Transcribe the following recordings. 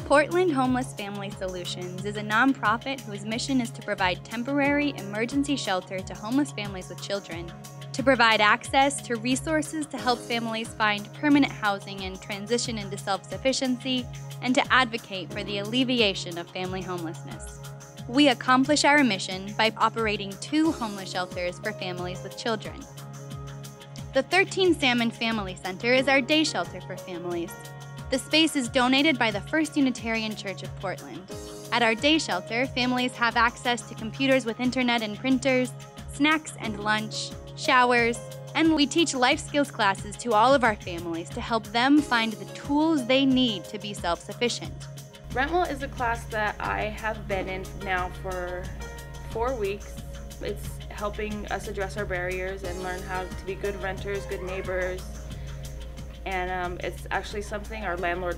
Portland Homeless Family Solutions is a nonprofit whose mission is to provide temporary emergency shelter to homeless families with children, to provide access to resources to help families find permanent housing and transition into self-sufficiency, and to advocate for the alleviation of family homelessness. We accomplish our mission by operating 2 homeless shelters for families with children. The 13 Salmon Family Center is our day shelter for families. The space is donated by the First Unitarian Church of Portland. At our day shelter, families have access to computers with internet and printers, snacks and lunch, showers, and we teach life skills classes to all of our families to help them find the tools they need to be self-sufficient. Rental is a class that I have been in now for 4 weeks. It's helping us address our barriers and learn how to be good renters, good neighbors, and it's actually something our landlord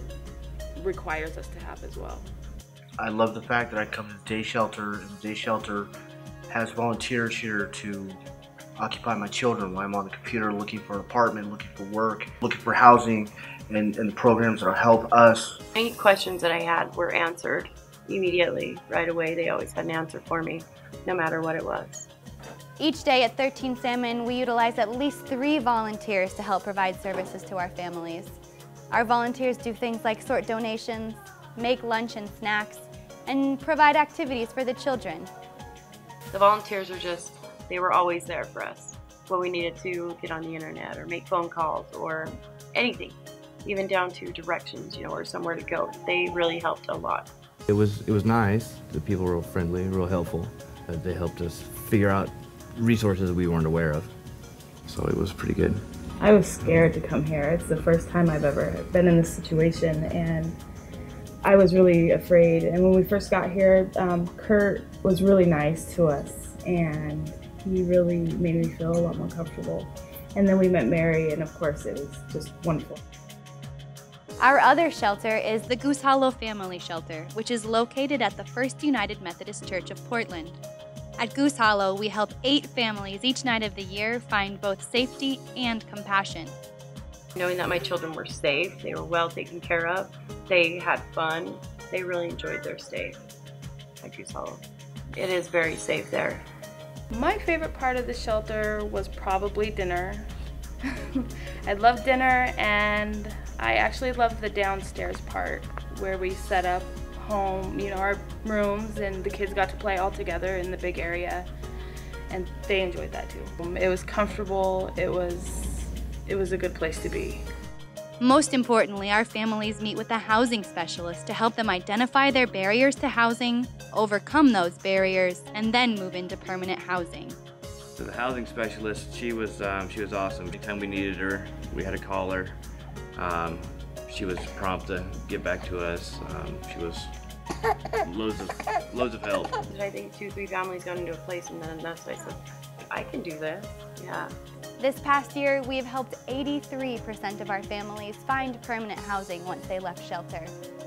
requires us to have as well. I love the fact that I come to the day shelter, and the day shelter has volunteers here to occupy my children while I'm on the computer looking for an apartment, looking for work, looking for housing, and the programs that will help us. Any questions that I had were answered immediately, right away. They always had an answer for me, no matter what it was. Each day at 13 Salmon, we utilize at least 3 volunteers to help provide services to our families. Our volunteers do things like sort donations, make lunch and snacks, and provide activities for the children. The volunteers they were always there for us when we needed to get on the internet or make phone calls or anything, even down to directions, or somewhere to go. They really helped a lot. It was nice. The people were real friendly, real helpful. They helped us figure out resources we weren't aware of. So it was pretty good. I was scared to come here. It's the first time I've ever been in this situation, and I was really afraid. And when we first got here, Kurt was really nice to us, and he really made me feel a lot more comfortable. And then we met Mary, and of course it was just wonderful. Our other shelter is the Goose Hollow Family Shelter, which is located at the First United Methodist Church of Portland. At Goose Hollow, we help 8 families each night of the year find both safety and compassion. Knowing that my children were safe, they were well taken care of, they had fun, they really enjoyed their stay at Goose Hollow. It is very safe there. My favorite part of the shelter was probably dinner. I love dinner, and I actually love the downstairs part where we set up home, our rooms, and the kids got to play all together in the big area, and they enjoyed that too. It was comfortable, it was a good place to be. Most importantly, our families meet with a housing specialist to help them identify their barriers to housing, overcome those barriers, and then move into permanent housing. So the housing specialist, she was awesome. Anytime we needed her, we had to call her. She was prompt to get back to us. She was loads of help. I think 2-3 families got into a place, and then that's I said, I can do this. Yeah. This past year, we have helped 83% of our families find permanent housing once they left shelter,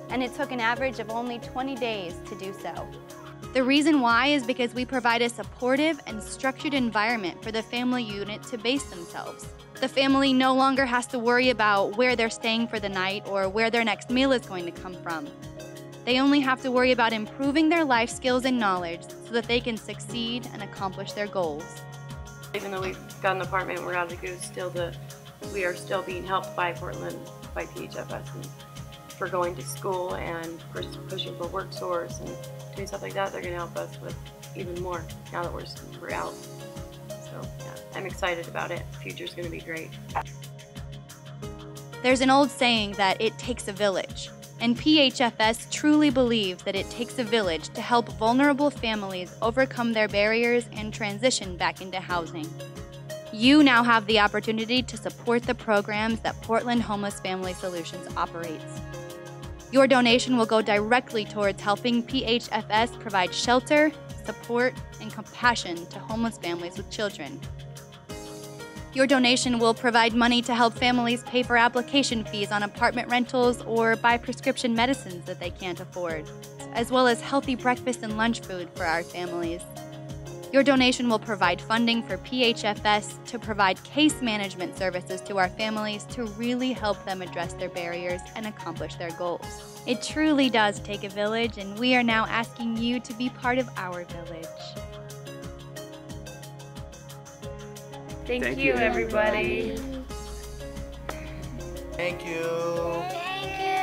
and it took an average of only 20 days to do so. The reason why is because we provide a supportive and structured environment for the family unit to base themselves. The family no longer has to worry about where they're staying for the night or where their next meal is going to come from. They only have to worry about improving their life skills and knowledge so that they can succeed and accomplish their goals. Even though we've got an apartment, we're out of the Goose, we are still being helped by Portland, by PHFS, and for going to school and for pushing for work source and doing stuff like that. They're going to help us with even more now that we're out. So yeah, I'm excited about it. The future's going to be great. There's an old saying that it takes a village, and PHFS truly believes that it takes a village to help vulnerable families overcome their barriers and transition back into housing. You now have the opportunity to support the programs that Portland Homeless Family Solutions operates. Your donation will go directly towards helping PHFS provide shelter, support, and compassion to homeless families with children. Your donation will provide money to help families pay for application fees on apartment rentals or buy prescription medicines that they can't afford, as well as healthy breakfast and lunch food for our families. Your donation will provide funding for PHFS to provide case management services to our families to really help them address their barriers and accomplish their goals. It truly does take a village, and we are now asking you to be part of our village. Thank you, everybody. Thank you. Thank you.